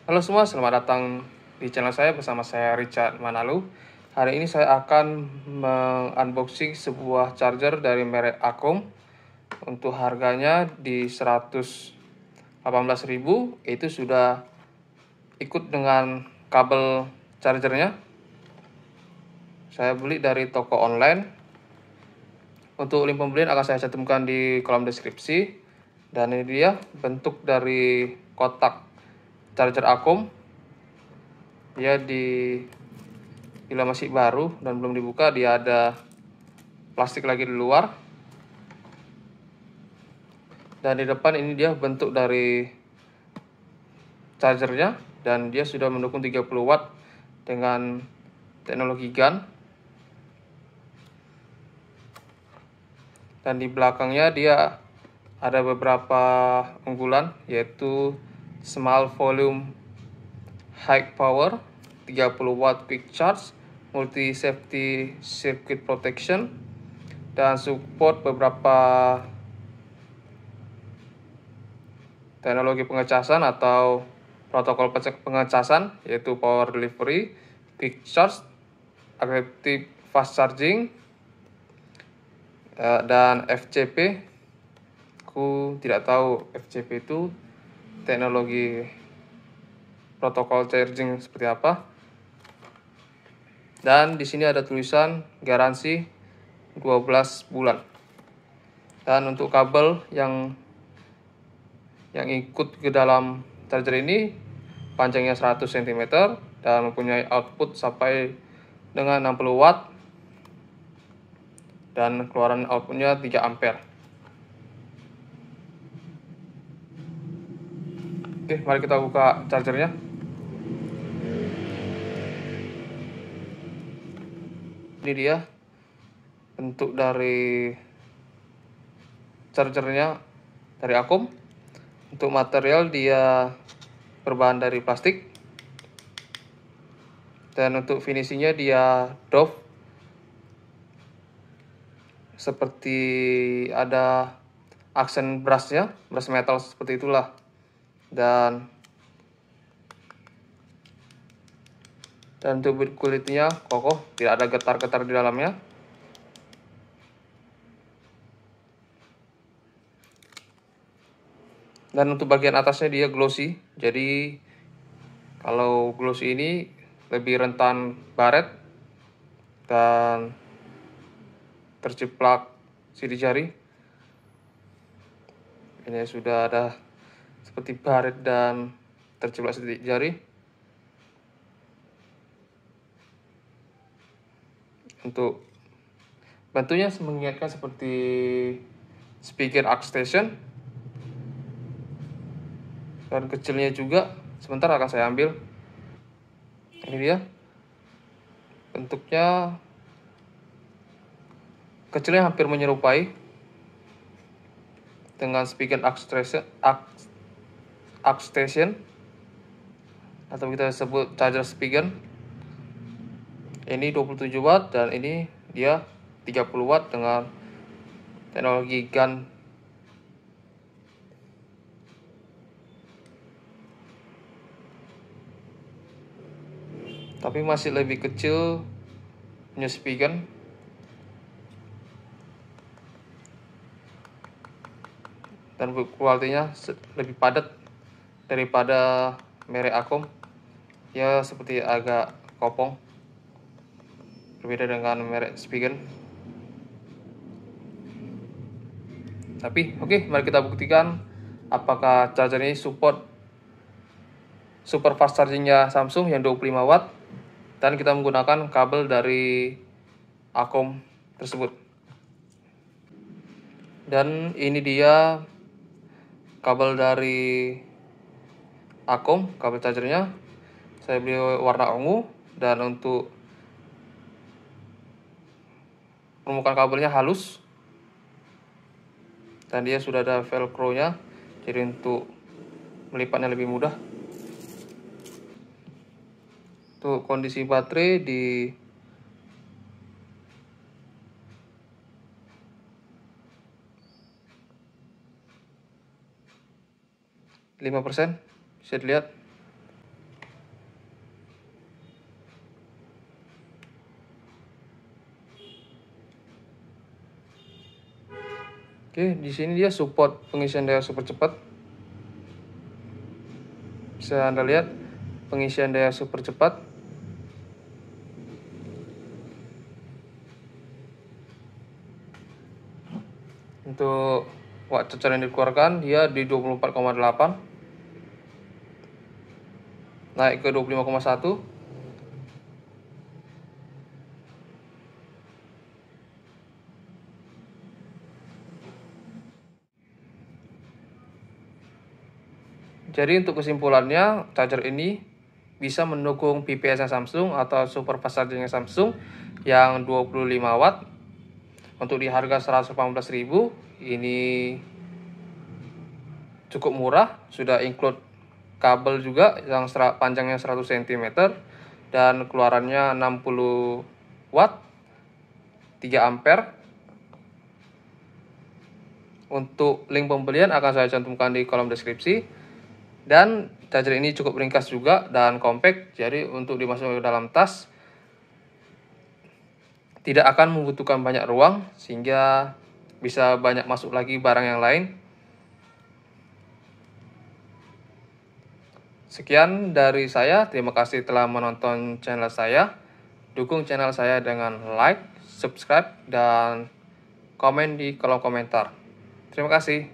Halo semua, selamat datang di channel saya bersama saya Richard Manalu. Hari ini saya akan mengunboxing sebuah charger dari merek Acom. Untuk harganya di 118.000, itu sudah ikut dengan kabel chargernya. Saya beli dari toko online. Untuk link pembelian akan saya cantumkan di kolom deskripsi. Dan ini dia bentuk dari kotak charger Acom. Dia bila masih baru dan belum dibuka, dia ada plastik lagi di luar. Dan di depan ini dia bentuk dari chargernya, dan dia sudah mendukung 30 watt dengan teknologi GaN. Dan di belakangnya dia ada beberapa unggulan, yaitu small volume high power, 30 watt quick charge, multi safety circuit protection, dan support beberapa teknologi pengecasan atau protokol pengecasan, yaitu power delivery, quick charge, active fast charging, dan FCP. Aku tidak tahu FCP itu teknologi protokol charging seperti apa. Dan di sini ada tulisan garansi 12 bulan. Dan untuk kabel yang ikut ke dalam charger ini panjangnya 100 cm dan mempunyai output sampai dengan 60 watt dan keluaran outputnya 3 ampere. Oke, mari kita buka chargernya. Ini dia bentuk dari chargernya dari Acom. Untuk material dia berbahan dari plastik. Dan untuk finishingnya dia doff, seperti ada aksen brushnya, brush metal seperti itulah. Dan untuk kulitnya kokoh, tidak ada getar-getar di dalamnya. Dan untuk bagian atasnya dia glossy. Jadi kalau glossy ini lebih rentan baret dan terciplak sidik jari. Ini sudah ada seperti baret dan terciplak sidik jari. Untuk bentuknya mengingatkan seperti speaker ArcStation. Dan kecilnya juga, sebentar akan saya ambil. Ini dia bentuknya, kecilnya hampir menyerupai dengan speaker ArcStation, atau kita sebut charger speaker. Ini 27 watt dan ini dia 30 watt dengan teknologi GaN. Tapi masih lebih kecil punya speaker. Dan kualitinya lebih padat daripada merek Acom. Ya seperti agak kopong, berbeda dengan merek speaker. Tapi oke, mari kita buktikan apakah charger ini support super fast chargingnya Samsung yang 25 watt dan kita menggunakan kabel dari Acom tersebut. Dan ini dia kabel dari Acom, kabel chargernya. Saya beli warna ungu, dan untuk permukaan kabelnya halus dan dia sudah ada velcro nya, jadi untuk melipatnya lebih mudah. Untuk kondisi baterai di 5%, bisa dilihat. Oke, di sini dia support pengisian daya super cepat. Bisa Anda lihat pengisian daya super cepat. Untuk watt charger yang dikeluarkan dia di 24,8 naik ke 25,1. Jadi untuk kesimpulannya, charger ini bisa mendukung PPS Samsung atau super fast charging Samsung yang 25 watt. Untuk di harga 118.000 ini cukup murah, sudah include kabel juga yang panjangnya 100 cm dan keluarannya 60 watt 3 ampere. Untuk link pembelian akan saya cantumkan di kolom deskripsi. Dan charger ini cukup ringkas juga dan compact, jadi untuk dimasukkan ke dalam tas tidak akan membutuhkan banyak ruang sehingga bisa banyak masuk lagi barang yang lain. Sekian dari saya, terima kasih telah menonton channel saya. Dukung channel saya dengan like, subscribe, dan komen di kolom komentar. Terima kasih.